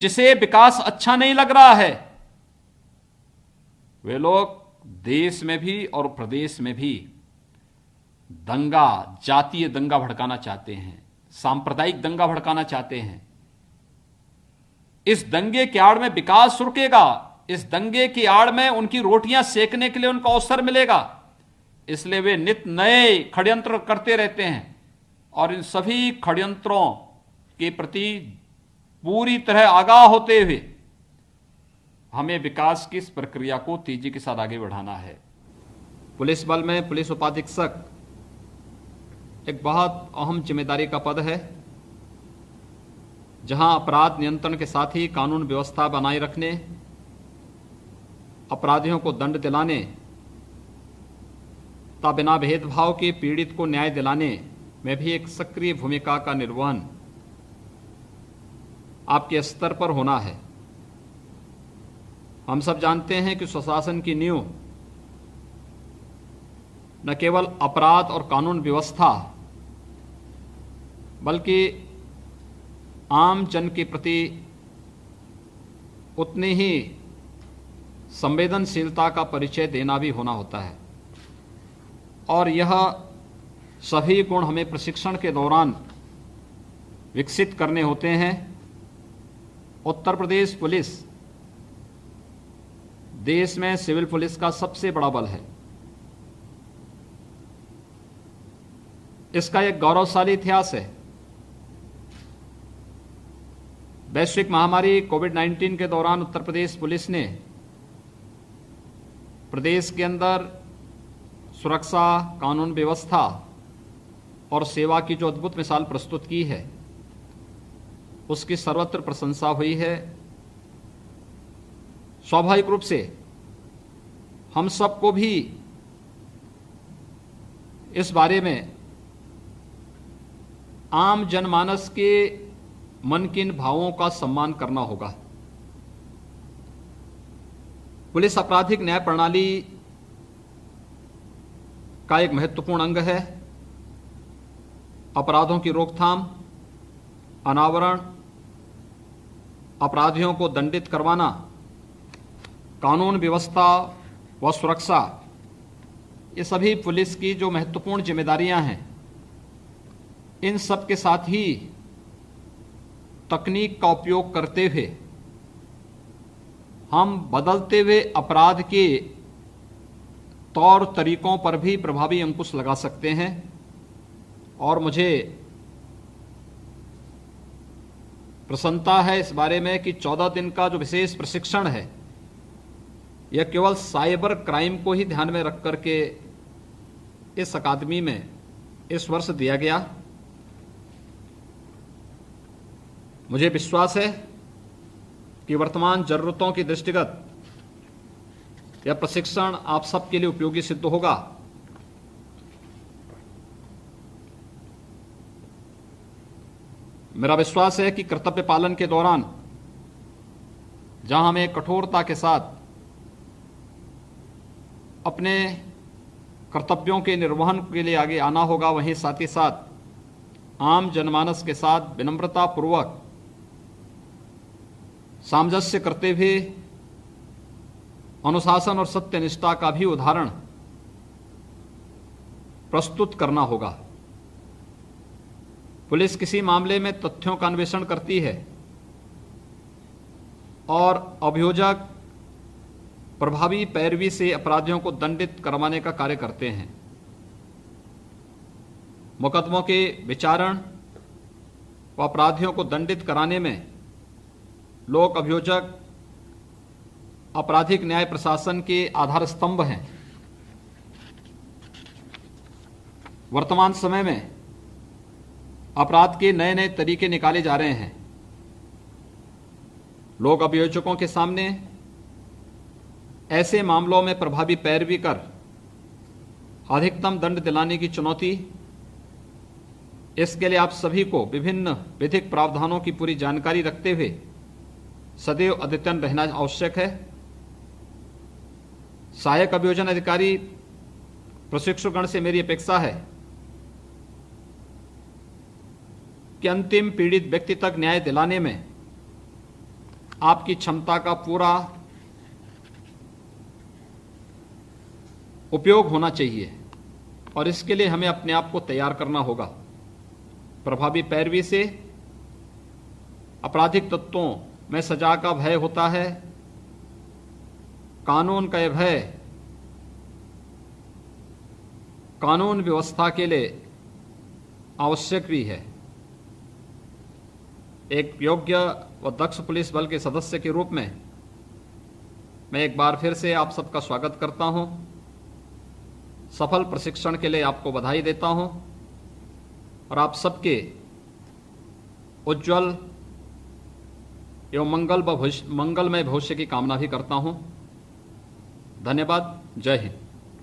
जिसे विकास अच्छा नहीं लग रहा है, वे लोग देश में भी और प्रदेश में भी दंगा, जातीय दंगा भड़काना चाहते हैं, सांप्रदायिक दंगा भड़काना चाहते हैं। इस दंगे की आड़ में विकास रुकेगा, इस दंगे की आड़ में उनकी रोटियां सेकने के लिए उनको अवसर मिलेगा। इसलिए वे नित्य नए षड्यंत्र करते रहते हैं और इन सभी षड्यंत्रों के प्रति पूरी तरह आगाह होते हुए हमें विकास की इस प्रक्रिया को तेजी के साथ आगे बढ़ाना है। पुलिस बल में पुलिस उपाधीक्षक एक बहुत अहम जिम्मेदारी का पद है, जहां अपराध नियंत्रण के साथ ही कानून व्यवस्था बनाए रखने, अपराधियों को दंड दिलाने तथा बिना भेदभाव के पीड़ित को न्याय दिलाने में भी एक सक्रिय भूमिका का निर्वहन आपके स्तर पर होना है। हम सब जानते हैं कि सुशासन की नींव न केवल अपराध और कानून व्यवस्था बल्कि आम जन के प्रति उतनी ही संवेदनशीलता का परिचय देना भी होना होता है, और यह सभी गुण हमें प्रशिक्षण के दौरान विकसित करने होते हैं। उत्तर प्रदेश पुलिस देश में सिविल पुलिस का सबसे बड़ा बल है। इसका एक गौरवशाली इतिहास है। वैश्विक महामारी कोविड-19 के दौरान उत्तर प्रदेश पुलिस ने प्रदेश के अंदर सुरक्षा, कानून व्यवस्था और सेवा की जो अद्भुत मिसाल प्रस्तुत की है, उसकी सर्वत्र प्रशंसा हुई है। स्वाभाविक रूप से हम सबको भी इस बारे में आम जनमानस के मन के इन भावों का सम्मान करना होगा। पुलिस आपराधिक न्याय प्रणाली का एक महत्वपूर्ण अंग है। अपराधों की रोकथाम, अनावरण, अपराधियों को दंडित करवाना, कानून व्यवस्था व सुरक्षा, ये सभी पुलिस की जो महत्वपूर्ण जिम्मेदारियां हैं, इन सब के साथ ही तकनीक का उपयोग करते हुए हम बदलते हुए अपराध के तौर तरीकों पर भी प्रभावी अंकुश लगा सकते हैं। और मुझे प्रसन्नता है इस बारे में कि 14 दिन का जो विशेष प्रशिक्षण है, यह केवल साइबर क्राइम को ही ध्यान में रख करके इस अकादमी में इस वर्ष दिया गया। मुझे विश्वास है कि वर्तमान जरूरतों की दृष्टिगत यह प्रशिक्षण आप सबके लिए उपयोगी सिद्ध होगा। मेरा विश्वास है कि कर्तव्य पालन के दौरान जहां हमें कठोरता के साथ अपने कर्तव्यों के निर्वहन के लिए आगे आना होगा, वहीं साथ ही साथ आम जनमानस के साथ विनम्रता पूर्वक सामंजस्य करते हुए अनुशासन और सत्यनिष्ठा का भी उदाहरण प्रस्तुत करना होगा। पुलिस किसी मामले में तथ्यों का अन्वेषण करती है और अभियोजक प्रभावी पैरवी से अपराधियों को दंडित करवाने का कार्य करते हैं। मुकदमों के विचारण व अपराधियों को दंडित कराने में लोक अभियोजक आपराधिक न्याय प्रशासन के आधार स्तंभ हैं। वर्तमान समय में अपराध के नए नए तरीके निकाले जा रहे हैं। लोक अभियोजकों के सामने ऐसे मामलों में प्रभावी पैरवी कर अधिकतम दंड दिलाने की चुनौती, इसके लिए आप सभी को विभिन्न विधिक प्रावधानों की पूरी जानकारी रखते हुए सदैव अद्यतन रहना आवश्यक है। सहायक अभियोजन अधिकारी प्रशिक्षुगण से मेरी अपेक्षा है कि अंतिम पीड़ित व्यक्ति तक न्याय दिलाने में आपकी क्षमता का पूरा उपयोग होना चाहिए और इसके लिए हमें अपने आप को तैयार करना होगा। प्रभावी पैरवी से आपराधिक तत्वों में सजा का भय होता है। कानून का यह भय कानून व्यवस्था के लिए आवश्यक भी है। एक योग्य व दक्ष पुलिस बल के सदस्य के रूप में मैं एक बार फिर से आप सबका स्वागत करता हूं। सफल प्रशिक्षण के लिए आपको बधाई देता हूं और आप सबके उज्जवल एवं मंगलमय भविष्य की कामना भी करता हूं। धन्यवाद। जय हिंद।